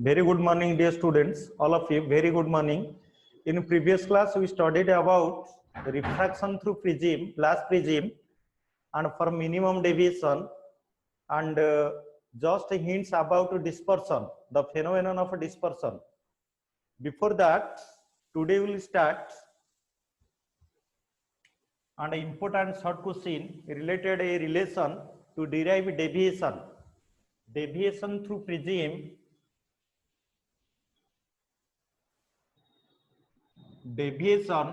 Very good morning, dear students. All of you, very good morning. In previous class, we studied about refraction through prism, glass prism, and for minimum deviation, and just hints about dispersion, the phenomenon of dispersion. Before that, today we will start an important short question related a relation to derive deviation. Deviation through prism. Deviation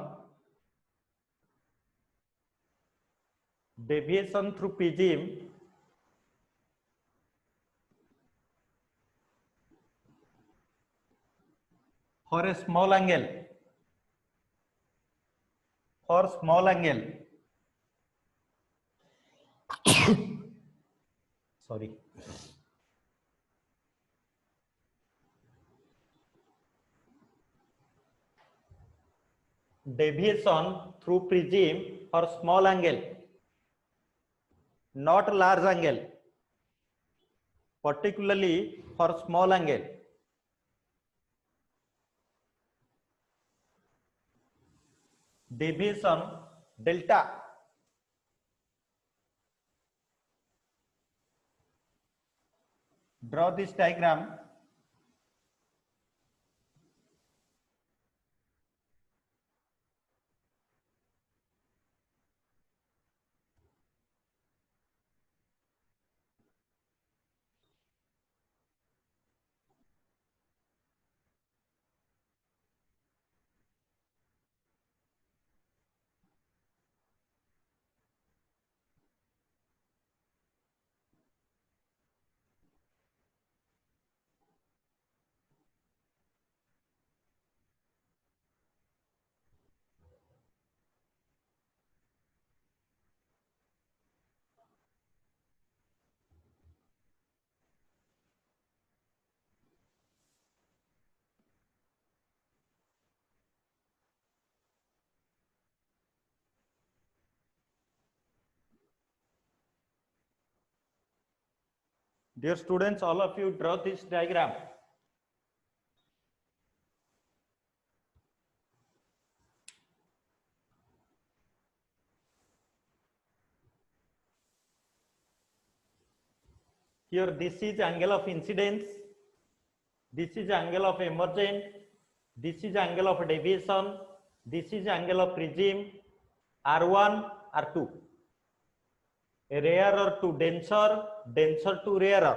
through prism for a small angle, sorry, deviation through prism for small angle, not large angle, particularly for small angle. Deviation delta draw this diagram. Dear students, all of you draw this diagram. Here this is angle of incidence, this is angle of emergent, this is angle of deviation, this is angle of prism, R1, R2. Rarer to denser, denser to rarer.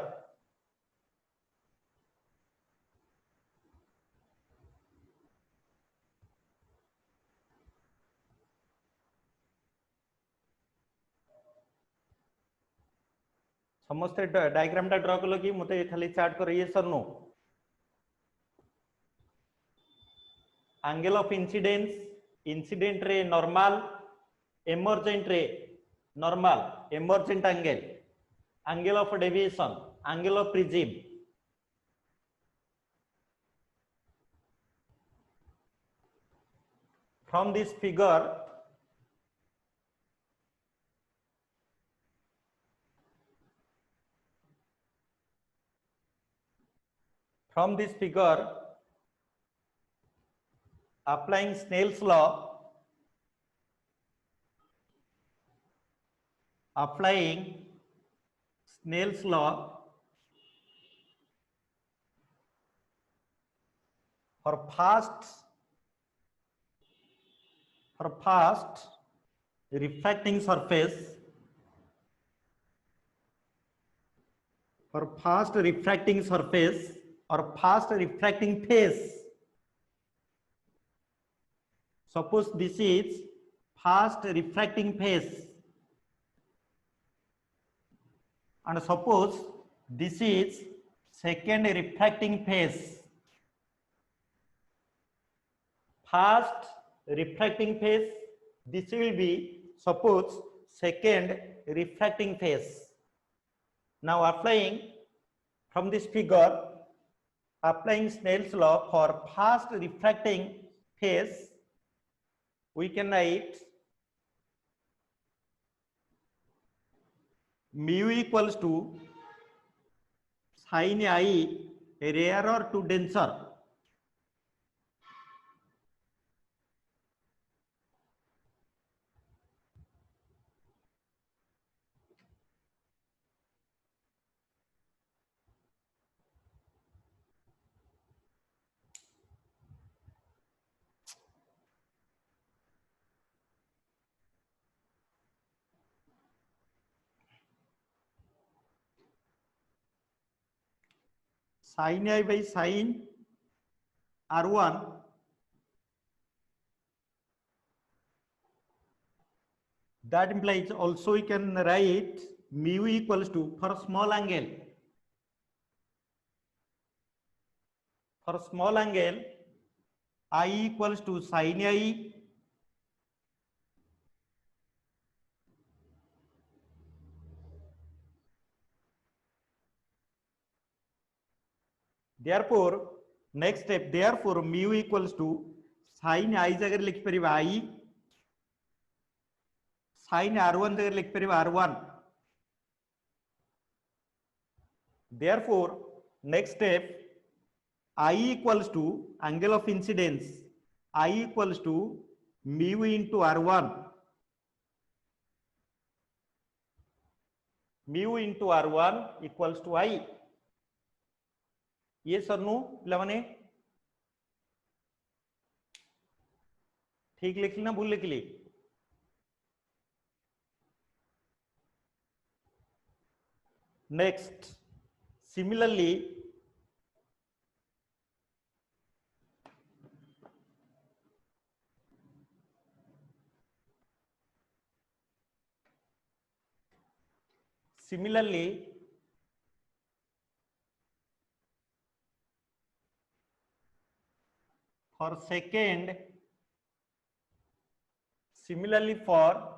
समस्ते diagram टा draw कलो कि मते खाली chart कर ये sir नो angle of incidence incident ray normal emergent ray normal emergent angle of deviation angle of prism from this figure applying Snell's law, for fast refracting surface, or fast refracting phase. Suppose this is fast refracting phase and suppose this is second refracting phase. Fast refracting phase, this will be suppose second refracting phase. Now applying from this figure, applying Snell's law for fast refracting phase, we can write mu equals to sin I rarer to denser. Sin I by sin R1, that implies also we can write mu equals to, for small angle, I equals to sin I therefore next step, therefore mu equals to sin I जगह लिख परिबा I, sin R1 जगह लिख परिबा R1. Therefore next step, I equals to angle of incidence, I equals to mu into R1, mu into R1 equals to I. ये sir no पिलाने ठीक लिखली ना भूल लिखली? Next, similarly, for second, similarly for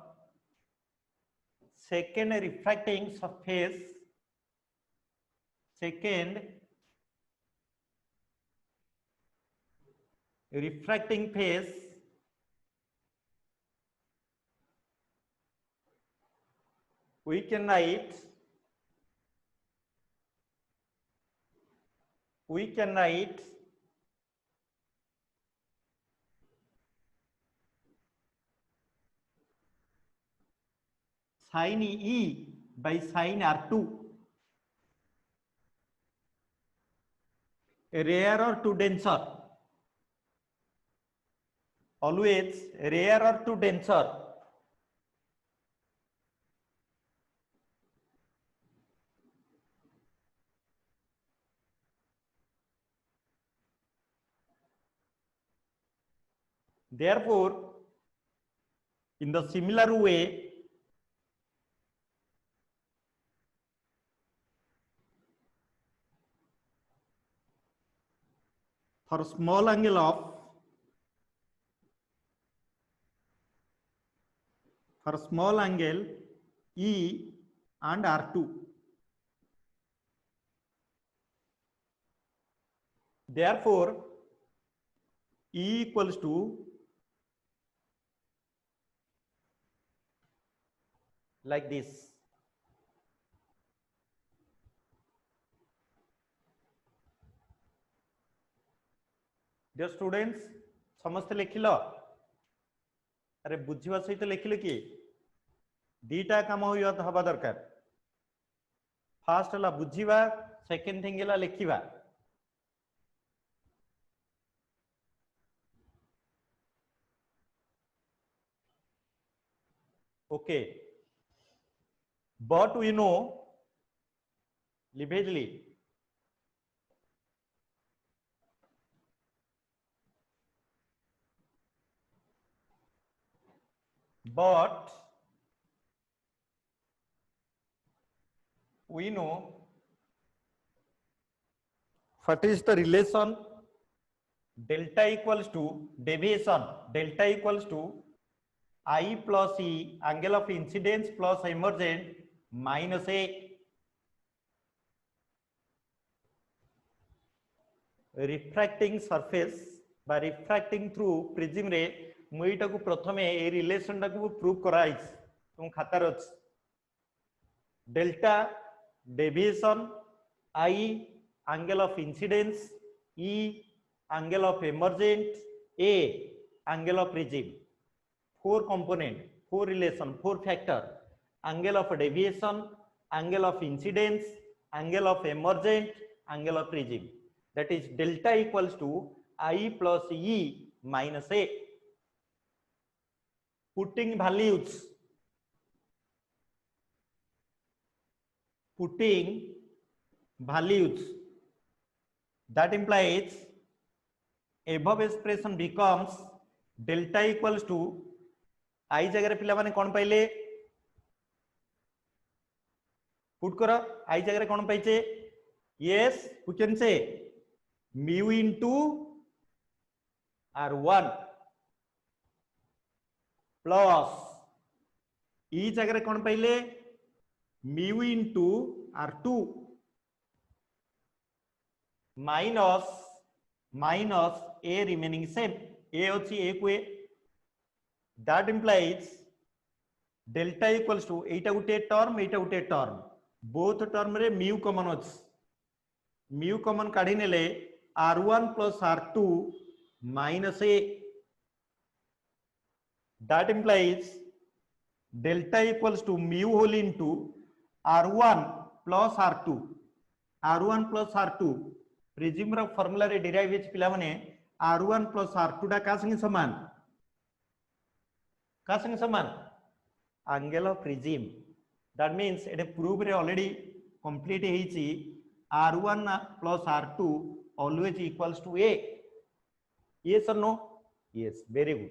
second refracting surface, second refracting phase, we can write sin E by sin R2, rarer to denser, always rarer to denser. Therefore, in the similar way, for small angle E and R2, therefore E equals to like this. Dear students, समस्त लिखिल? अरे बुझिबा सहित लिखिले कि दीटा काम हवा दरकार. Fast हला बुझिबा, second thing हला लिखिबा. Okay, but we know vividly what is the relation delta equals to deviation, delta equals to I plus E angle of incidence plus emergent minus A. Refracting surface by refracting through prism ray, मुईटा को प्रथमे a relation टा को prove कराइस तुम खातार अछि. Delta deviation I angle of incidence, E angle of emergent, A angle of regime. 4 component, 4 relation, 4 factor: angle of deviation, angle of incidence, angle of emergent, angle of regime. That is delta equals to I plus E minus A. Putting values, that implies above expression becomes delta equals to I जगह पिला माने कौन पाइले put करो I जगह कौन पाइचे yes we can say mu into R1 plus E जगह कौन पाइले mu into R2 minus A remaining same. A होची A को A. That implies delta equals to Etah Gute term both term रे mu common अछि. Mu common काढी नेले R1 plus R2 minus A. That implies delta equals to mu whole into R1 plus R2. R1 plus R2 prism रो formula रे derive हेच पिला माने R1 plus R2 टा का संगे समान angle of regime. That means it proof रे already complete हेची R1 plus R2 always equals to A. Yes or no? Yes, very good.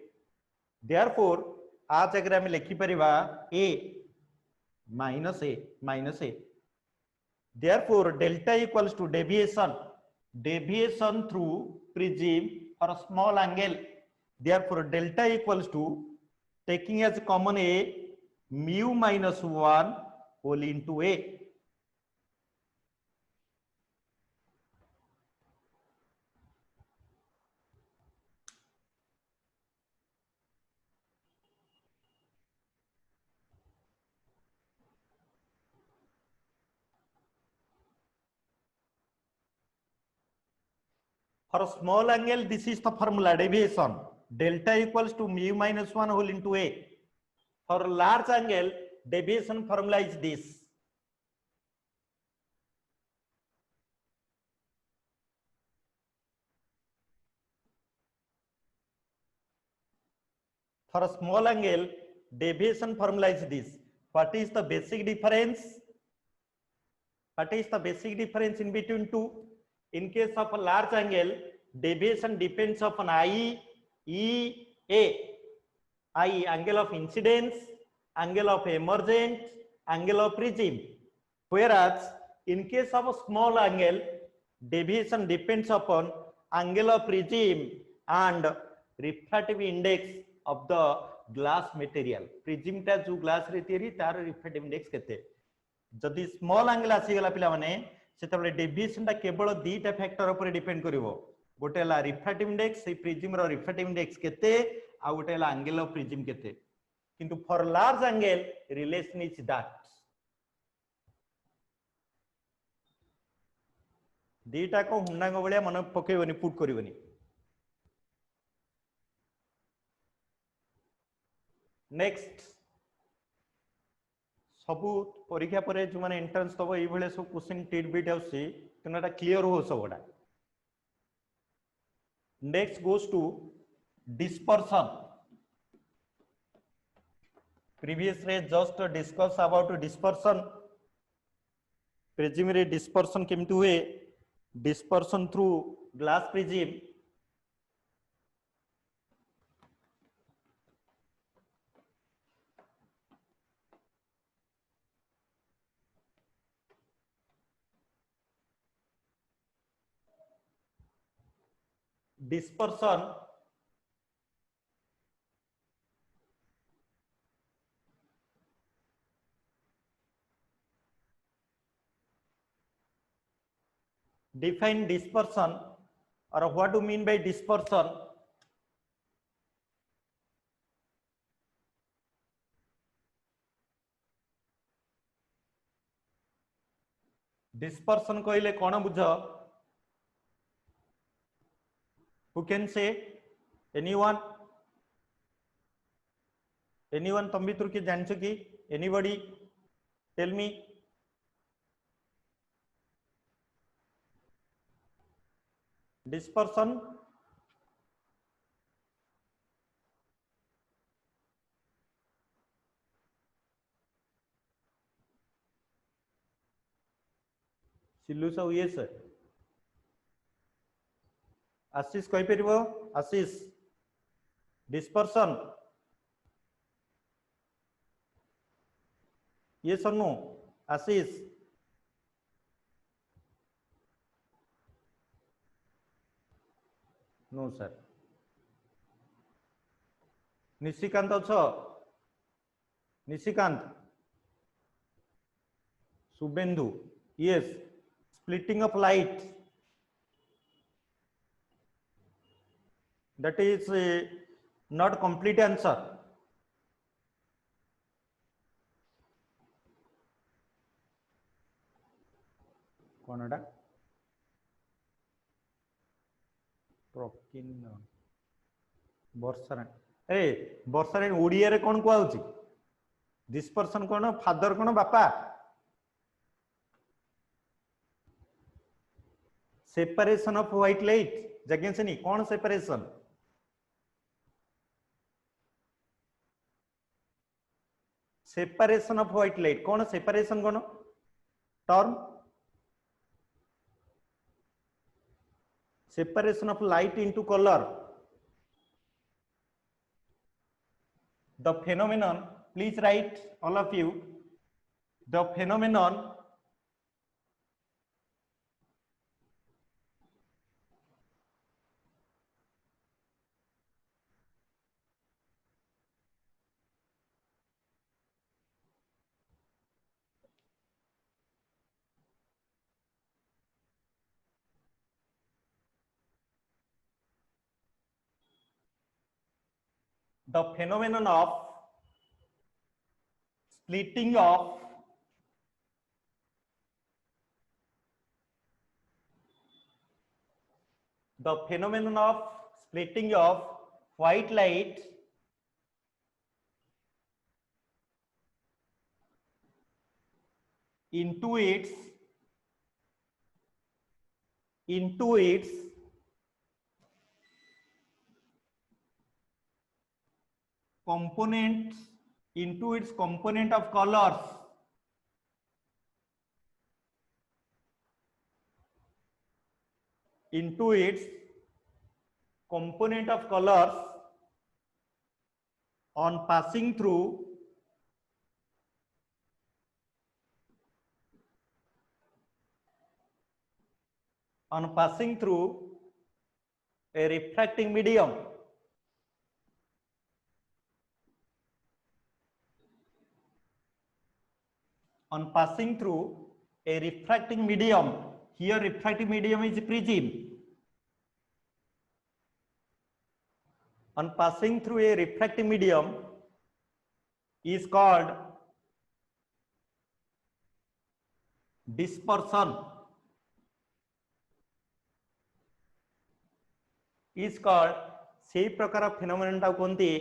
Therefore आज अगर हम लिखि परिबा A minus A. Therefore delta equals to deviation through prism for a small angle. Therefore delta equals to, taking as common A, mu minus 1 whole into A. For a small angle, this is the formula, deviation. Delta equals to mu minus 1 whole into A. For a large angle, deviation formula is this. For a small angle, deviation formula is this. What is the basic difference? What is the basic difference in between two? In case of a large angle, deviation depends upon I, E, A. I, angle of incidence, angle of emergent, angle of regime. Whereas, in case of a small angle, deviation depends upon angle of regime and refractive index of the glass material. Prism ta जो glass रे theory तार refractive index केते. जदि small angle आसी गला पिला माने सेतबले deviation ता केवल दीटा फैक्टर ऊपर डिपेंड करिवो. गोटे हला रिफ्रैक्टिव इंडेक्स, से प्रिज्म रो रिफ्रैक्टिव इंडेक्स केते आ गोटे हला एंगल ऑफ प्रिज्म केते. किंतु for large angle relation is that दीटा को हुंडांग बलिया मन पकेबनी पुट करिवनी. नेक्स्ट सबु परीक्षा पर जो माने एंट्रेंस तब एई भले सब क्वेश्चन टिट बिट आउसी तनटा क्लियर हो सबडा. Next goes to dispersion. Previously just discuss about dispersion. Prism रे dispersion केमति हुए? Dispersion through glass prism. Dispersion define dispersion, or what do you mean by dispersion? Dispersion कहले कोन बुझ? Who can say? Anyone? Anyone? तुम भी तुर्की जान चुकी? Anybody? Tell me. Dispersion. Sillu सब yes. आशीष कही परिबो? आशीष. Dispersion. Yes or no? Ashish. No sir. Nishikant also. Nishikant. Subhendu. Yes. Splitting of light. That is not complete answer. कौनडा? वर्षारायण. ए वर्षारायण ओडिया रे कौन कहउची? डिस्पर्सन कौन? Father कौन? बापा? Separation of white light. जगेंसनी कौन separation? Separation of white light कौन? Separation कौन? Term. Separation of light into color. The phenomenon, please write all of you. The phenomenon of splitting of white light into its component, into its component of colors. Into its component of colors on passing through a refracting medium. On passing through a refracting medium. Here refracting medium is prism. On passing through a refracting medium is called dispersion. Is called सेही प्रकार phenomenon टा कोनती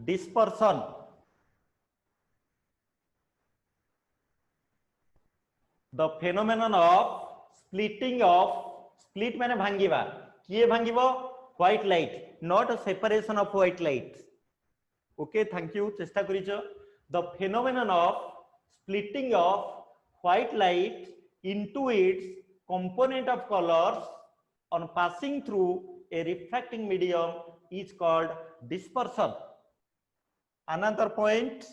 dispersion. The phenomenon of splitting of, split माने भांगिबा. किए भांगिबो? White light, not a separation of white light. Okay, thank you. चेष्टा करिचो. The phenomenon of splitting of white light into its component of colors on passing through a refracting medium is called dispersion. Another point.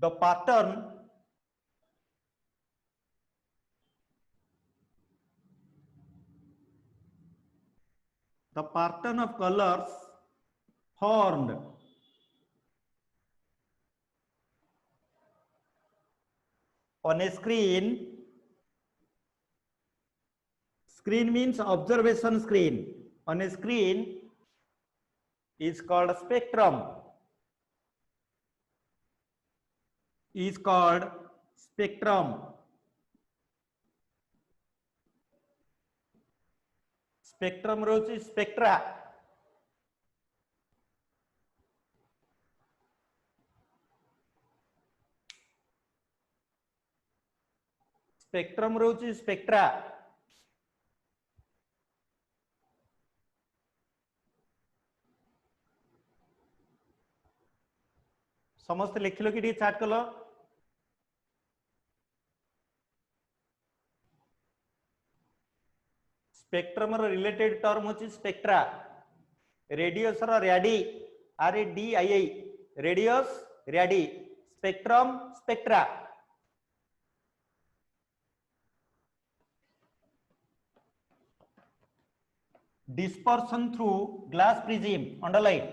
The pattern of colors formed on a screen. Screen means observation screen. On a screen is called spectrum. Is called spectrum. Spectrum रोची spectra spectrum रोची spectra समस्त लिखिल कि chart कल spectrum related term होची spectra radius radii RADII radius radii spectrum spectra dispersion through glass prism underline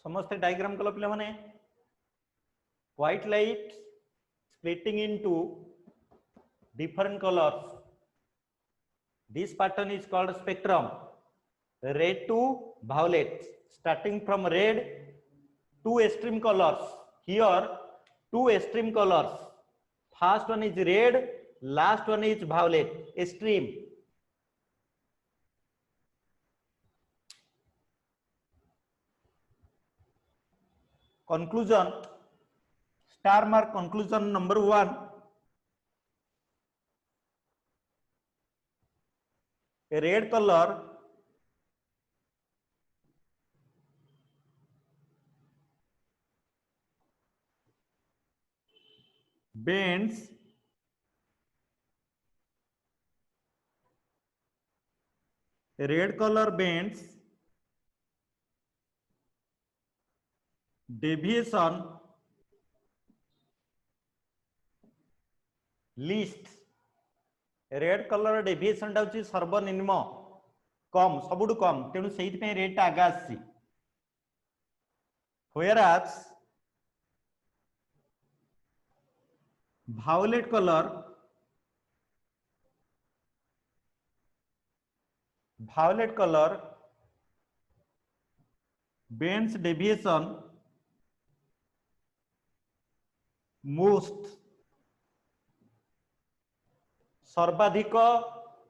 समस्त diagram कल पे माने white light splitting into different colors this pattern is called spectrum red to violet starting from red two extreme colors here two extreme colors first one is red last one is violet extreme conclusion star mark conclusion number 1 a red color bends a red color bends deviation least red colour deviation टा होची सर्वनिम्न कम सबुठु कम तेणु सेहित पे red टा आगा आसी whereas violet color bends deviation most सर्वाधिक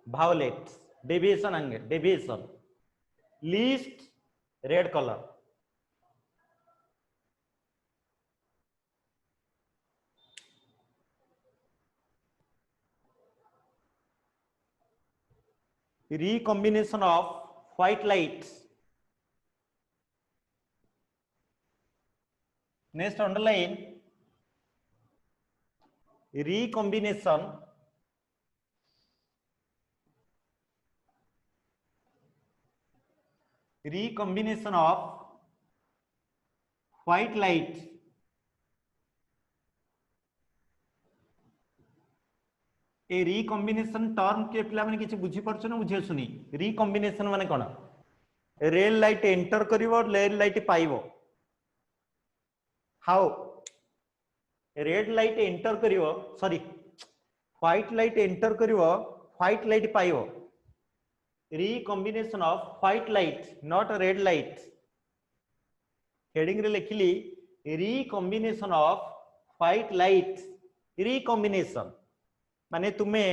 violet deviation angle deviation least red color recombination of white light. Next underline recombination of white light A recombination term के पिला माने किछि बुझी परछ न बुझी सुनी रिकॉम्बिनेशन माने कोन रेड लाइट एंटर करिवो रेड लाइट पाइबो हाउ रेड लाइट एंटर करिवो सॉरी व्हाइट लाइट एंटर करिवो व्हाइट लाइट पाइबो recombination of white light not red light heading रे लिखली recombination of white light recombination माने तुम्हें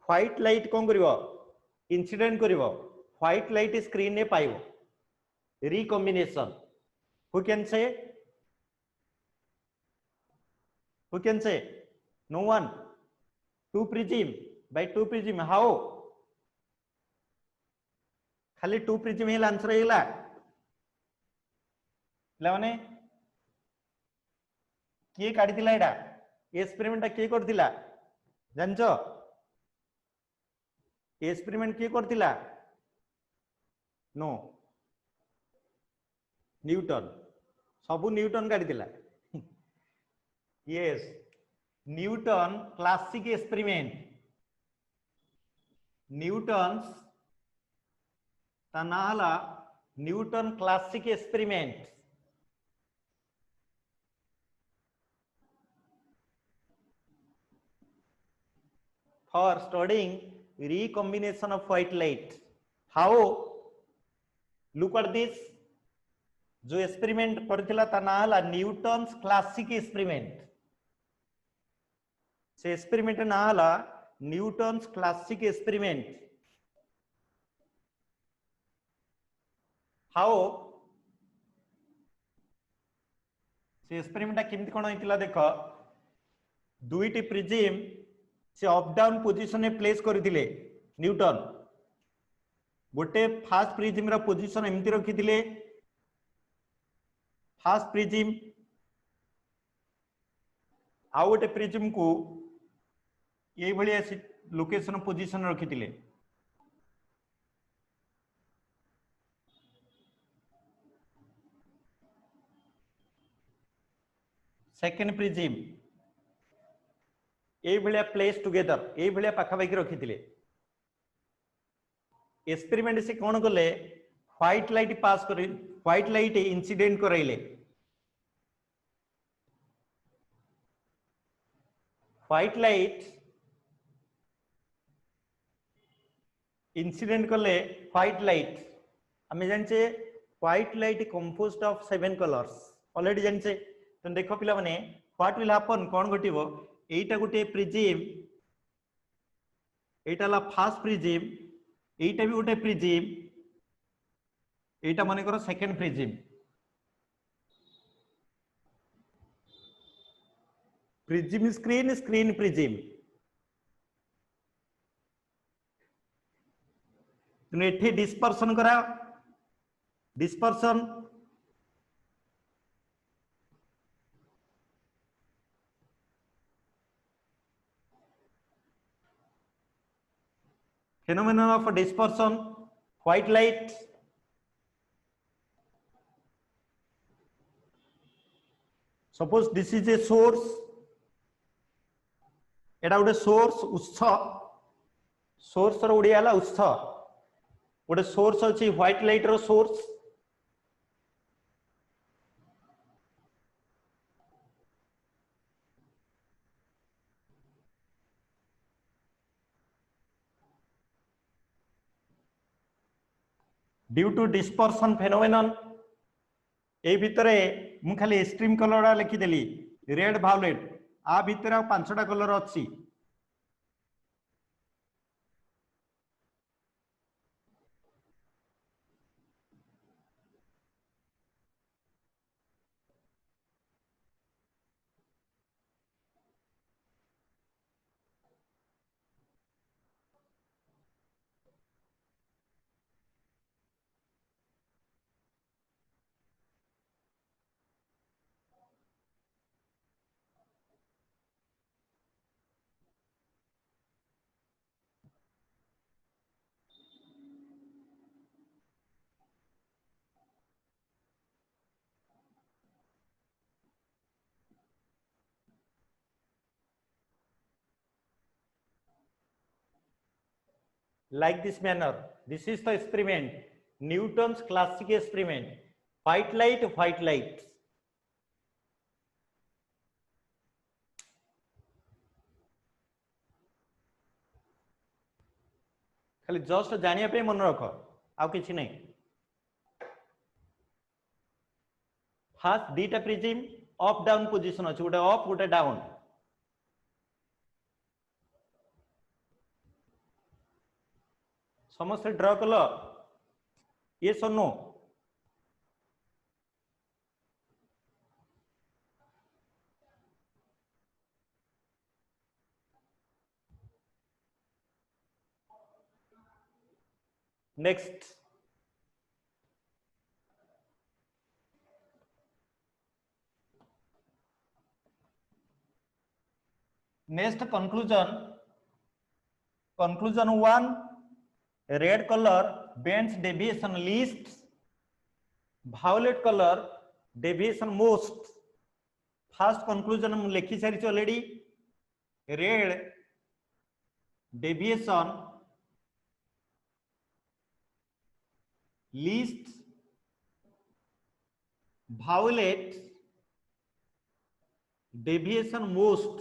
व्हाइट लाइट कौन करिवो इंसिडेंट करिवो व्हाइट लाइट स्क्रीन ने पाइबो recombination who can say no one two prism by two prism how खाली टू प्रिज्म ही आंसर हेला माने किए काढी दिला एडा एक्सपेरिमेंट किए करथिला जानचो एक्सपेरिमेंट किए करथिला नो न्यूटन सबु न्यूटन काढी दिला yes Newton classic experiment Newton's तनाला Newton classic experiment for studying recombination of white light. How? Look at this. जो एक्सपेरिमेंट करथिला ता नाला न्यूटन्स क्लासिक एक्सपेरिमेंट से एक्सपेरिमेंट नाला न्यूटन्स क्लासिक एक्सपेरिमेंट हाउ से एक्सपेरिमेंट केमति कोन होइतिला देखो दुईटी प्रिज्म से अप डाउन पोजीशन में प्लेस करथिले न्यूटन गोटे फास्ट प्रिज्म रा पोजीशन एमति रखिथिले फास्ट प्रिज्म आउ गोटे प्रिज्म को ये भलिया लोकेशन पोजीशन रखिथिले सेकंड प्रिज्म ए भलिया प्लेस टुगेदर ए भलिया पाखापाखि रखिथिले एक्सपेरिमेंट से कौन कले व्हाइट लाइट पास कर व्हाइट लाइट इंसिडेंट कराइले व्हाइट लाइट इंसिडेंट कले व्हाइट लाइट हमें जानचे white light composed of 7 colours already जानचे तो देखो पिला माने व्हाट विल हैपन कौन घटिबो एटा गोटे प्रिज्म एटा ला फास्ट प्रिज्म एटा भी गोटे प्रिज्म एटा माने करो second prism prism screen screen prism तुने एठी डिस्पर्शन करा dispersion phenomenon of dispersion white light suppose this is a source एटा गोटे सोर्स उत्स सोर्स रो ओडिया ला उत्स गोटे सोर्स अछि व्हाइट लाइट रो source due to dispersion phenomenon ए भितरे मु खाली एक्सट्रीम कलर लिखिदेली रेड भायोलेट आ भितर 5टा कलर अच्छी like this manner. This is the experiment, Newton's classic experiment, white light. खाली जस्ट जानिया पे मन रख आउ किछि नहीं। फास्ट दीटा प्रिज्म अप डाउन पोजीशन अछि गोटे अप गोटे डाउन समस्त ड्र कल ये नो next conclusion 1 red color bends deviation least, violet color deviation most. First conclusion हम लिखी सारी already red deviation least, violet deviation most.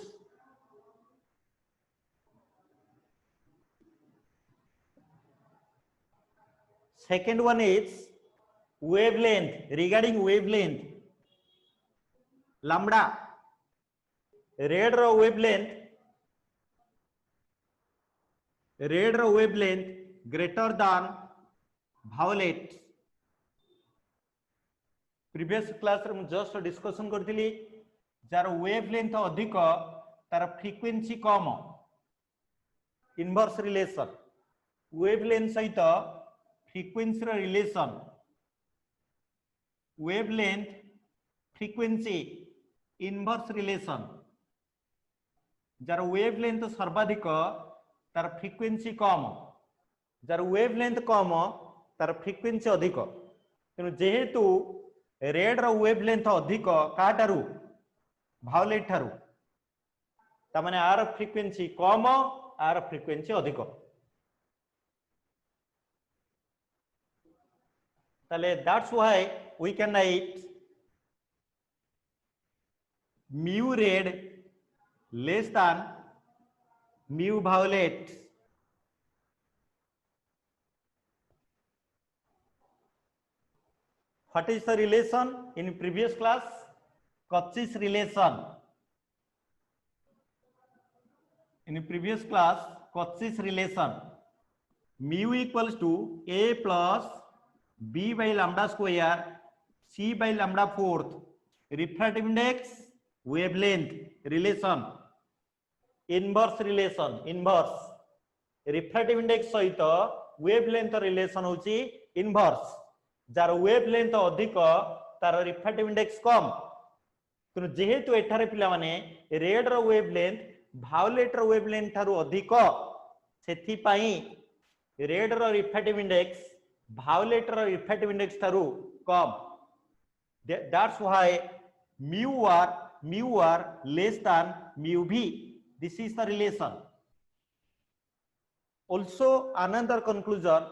Second one is wavelength. Regarding wavelength, lambda, red ro wavelength greater than violet. Previous class रे just discussion करथिली jar wavelength अधिक तार frequency कम, inverse relation wavelength सहित frequency relation wavelength frequency inverse relation jar wavelength सर्वाधिक तार frequency कम, jar wavelength कम तार frequency अधिक। तेणु जेहेतु रेड रो wavelength अधिक काटारू भायोलेट ठारू तामाने आर फ्रीक्वेंसी कम आर फ्रीक्वेंसी अधिक। That's why we can write mu red less than mu violet. What is the relation in previous class? Cauchy's relation. In previous class, Cauchy's relation. Mu equals to A plus B by lambda square C by lambda fourth. Refractive index, wavelength relation, inverse relation, inverse. Refractive index सहित wavelength relation होची inverse. Jar wavelength अधिक तार refractive index कम। तो जेहेतु एठारे पिला माने red रो wavelength violet रो wavelength ठारू अधिक सेथि पाई रेड रो refractive index violet रो refractive index ठारू कम। That's why mu r less than mu v. This is the relation. Also another conclusion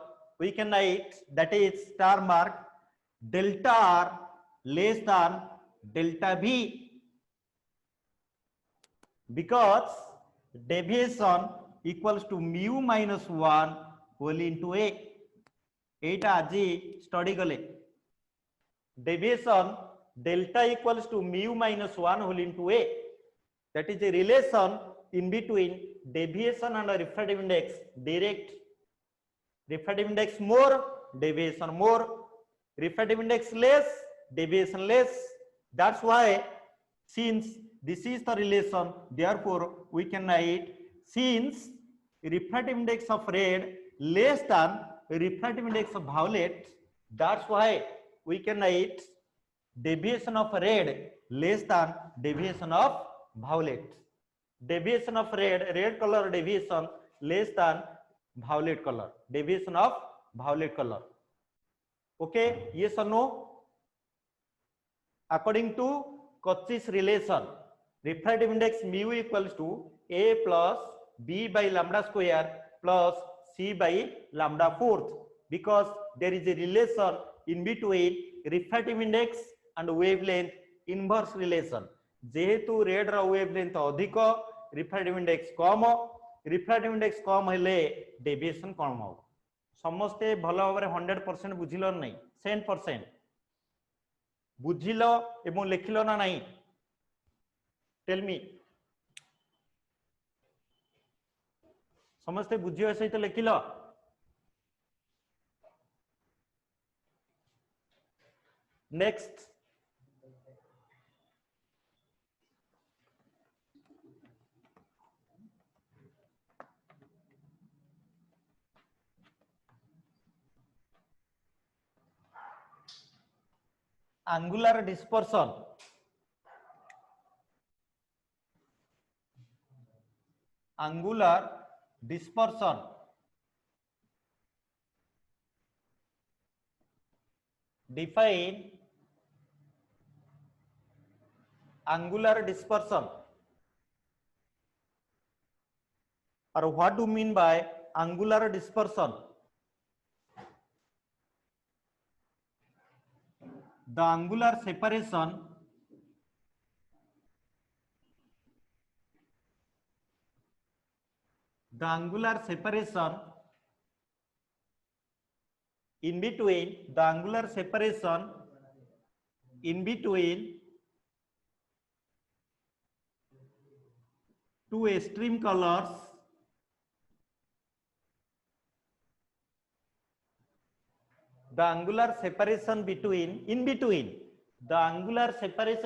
we can write, that is star mark, delta r less than delta v, because deviation equals to mu minus 1 whole into a. एटा आज study कले deviation delta equals to mu minus 1 whole into A, that is a relation in between deviation and refractive index. Direct refractive index more, deviation more, refractive index less, deviation less. That's why since this is the relation, therefore we can write since refractive index of red less than refractive index of violet, that's why we can write deviation of red less than deviation of violet. Deviation of red color deviation less than violet color, deviation of violet color. Okay, yes or no? According to Cauchy's relation, refractive index mu equals to a plus b by lambda square plus c by lambda fourth, because there is a relation in between refractive index and wavelength, inverse relation. जेहेतु red रा wavelength अधिक, refractive index कम, refractive index कम हेले deviation कम हो. समस्ते भल भाव 100% बुझिल नहीं, 100% बुझिल एवं लिखिल ना नहीं? Tell me. समस्ते बुझिया सहित लिखिल? Next, angular dispersion. Angular dispersion define angular dispersion, or what do you mean by angular dispersion? The angular separation in between two extreme colors the angular separation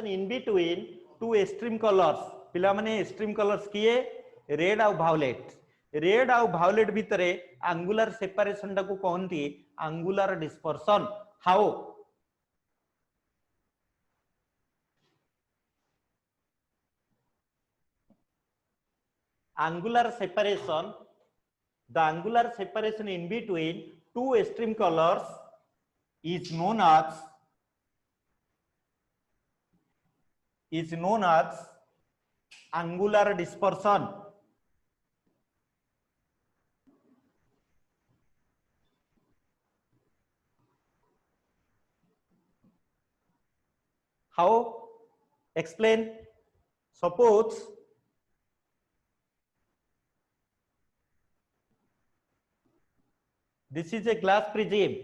in between two extreme colors. पिला माने extreme colors किए? Red आउ violate. Red आउ violate भितरे angular separation टाकू कहंती angular dispersion. How? Angular separation, the angular separation in between two extreme colors is known as angular dispersion. How? Explain. Suppose this is a glass prism.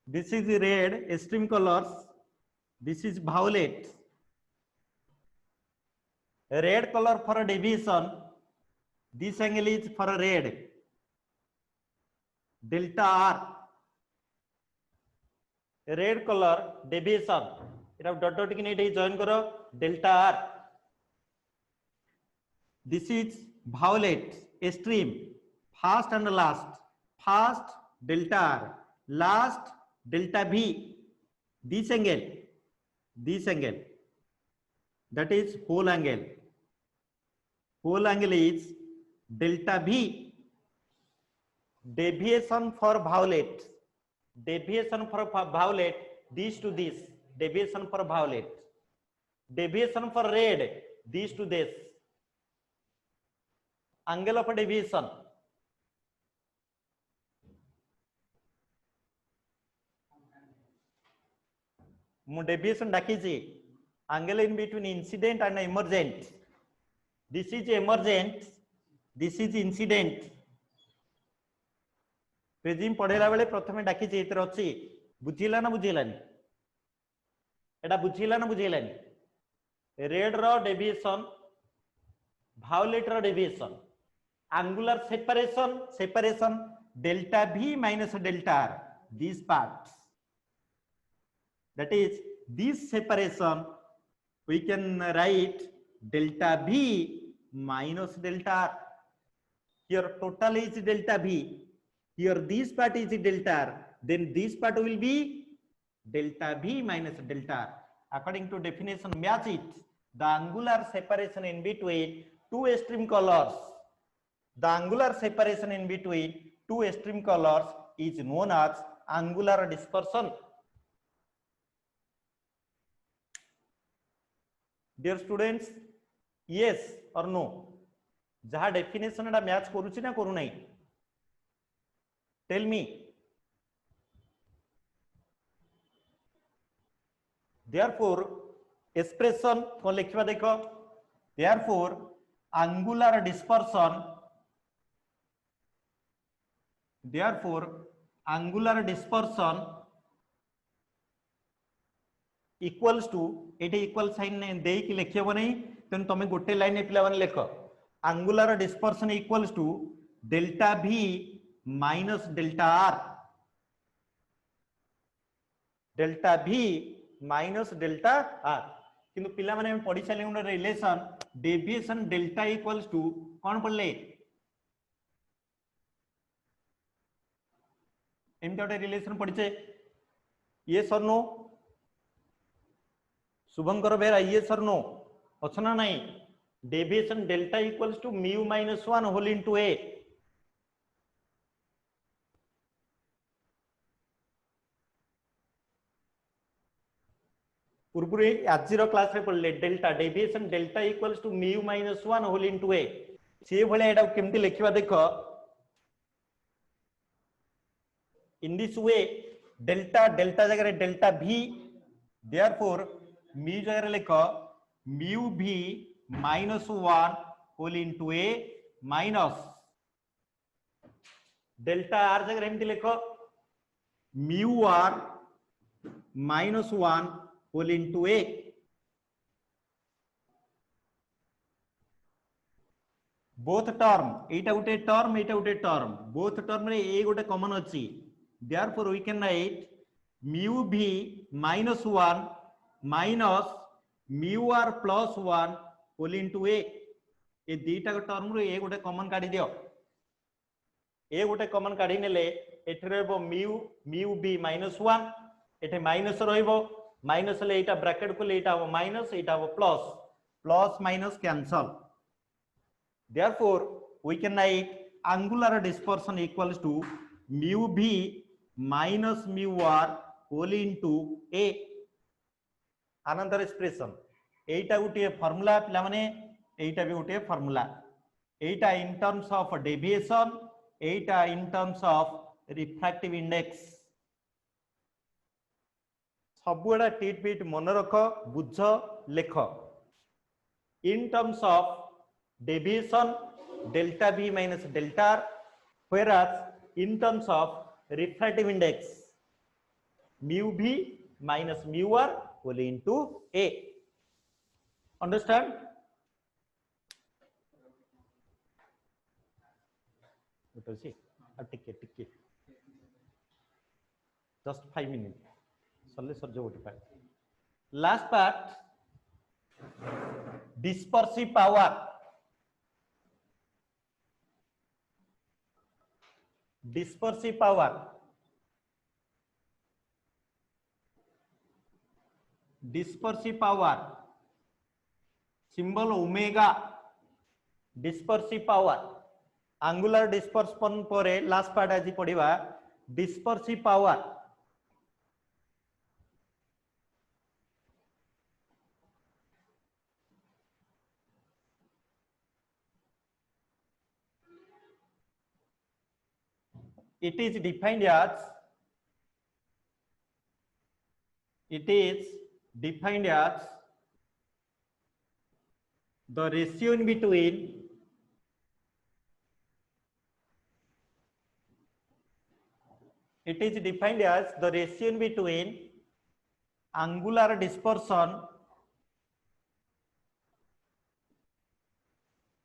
This is red extreme colors. This is violet. Red color for a deviation. This angle is for a red. Delta R. Red color deviation. Ira dot dot की नहीं join करो delta R. This is violet stream, first and last. First delta R, last delta V. This angle, that is whole angle. Whole angle is delta V. Deviation for violet, this to this, deviation for violet. Deviation for red, this to this. Angle of deviation. Deviation dakiji. Angle in between incident and emergent. This is emergent, this is incident. Prism पढ़ेला बेले प्रथमे डाकी एतर अछि बुझिला ना बुझिलानी एटा बुझिला ना बुझिलानी red row deviation violet row deviation angular separation delta V minus delta R, these parts, that is this separation we can write delta V minus delta R. Here total is delta V. Here this part is delta R, then this part will be delta V minus delta R. According to definition, match it. The angular separation in between two extreme colors. The angular separation in between two extreme colors is known as angular dispersion. Dear students, yes or no? जहाँ definition एटा match करूची ना करू नहीं? Tell me. Therefore, expression को लिखवा देखो. Therefore, angular dispersion. Therefore, angular dispersion equals to it equal sign दे कि लिखियो नहीं. तेन तमें गोटे लाइन पिला बन लिखो. Angular dispersion equals to delta V minus delta R. Delta V minus delta R. किंतु पिला माने पढ़ी साले उन relation deviation delta equals to कौन पढ़ले एमती गोटे रिलेशन पढ़िचे ये सर नो शुभंकर बेरा ये सर नो अच्छा नहीं deviation delta equals to mu minus 1 whole into A पूर्वरे आज क्लास रे पढ़ले delta deviation delta equals to mu minus 1 whole into A से भले एटा केमती लिखिबा देखो इन दिस वे डेल्टा जगह डेल्टा v देयरफॉर म्यू जगह लिखो mu v minus 1 whole into A minus delta r जगह एमती लिखो mu r minus 1 whole into A both term एटा गोटे टर्म बोथ टर्म रे ए गोटे कॉमन अछि therefore we can write mu v minus 1 minus mu r plus 1 whole into A ए दीटा term रे ए गोटे कॉमन काढी दियो ए गोटे कॉमन काढी नेले एठी रहबो म्यू v माइनस 1 एठी माइनस रहइबो माइनस ले एटा ब्रैकेट को ले एटा हो माइनस एटा हो plus minus cancel therefore we can write angular dispersion equals to mu v minus mu r whole into a another expression Etah Gute formula पिला माने एटा भी गुटे formula Etah in terms of deviation Etah in terms of refractive index सबुड़ा टीट बीट मन रख बुझ लेख in terms of deviation delta v minus delta r whereas in terms of refractive index mu v minus mu r whole into a understand टिके just 5 minutes last part dispersive power dispersive power, dispersive power, symbol omega, dispersive power, angular dispersion परे last part आज पढ़िबा dispersive power. It is defined as the ratio in between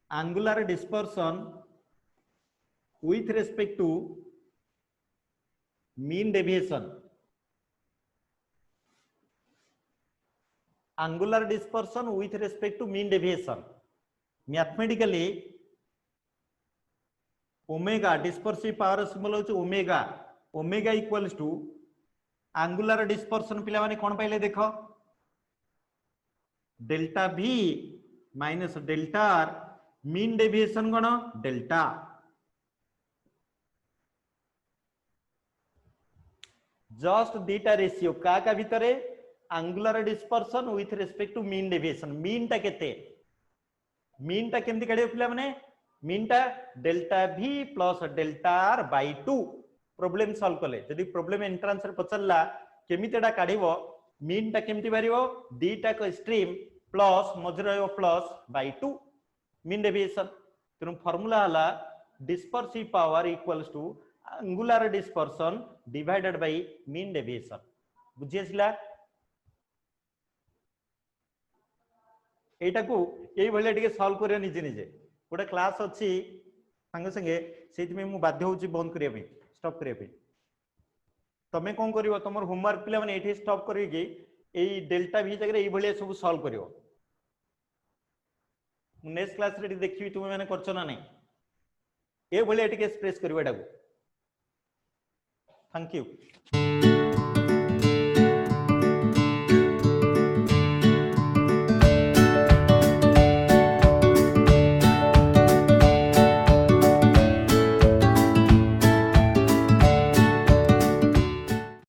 angular dispersion with respect to mean deviation. Angular dispersion with respect to mean deviation. Mathematically, omega dispersive power symbol होची omega. Omega equals to angular dispersion पिला माने कौन पाइले देखो delta v minus delta r, mean deviation कौन delta. Just data ratio का भितरे angular dispersion with respect to mean deviation. Mean टा केते mean टा केमती काढियो पिला माने mean टा delta v plus delta r by 2 problem solve कले जदि problem entrance रे पचलला केमितेडा काढिबो mean टा केमती बारिबो दीटा को extreme plus मझरे plus by 2 mean deviation. तेनु फार्मूला हला dispersive power equals to angular dispersion divided by mean deviation. बुझी आसिला एटा को एई भले टिके सॉल्व करियो निजे निजे गोटे क्लास अछि संगे संगे सेति में मु बाध्य होची बंद करिया पे स्टॉप करिया पे तमे कोन करिवो तमर होमवर्क पिला माने एठी स्टॉप करियो कि एई डेल्टा v जगह एई भले सब सॉल्व करियो नेक्स्ट क्लास रे देखिबी तुमे माने करछो ना नै ए भले टिके एक्सप्रेस करियो एटा को थैंक यू।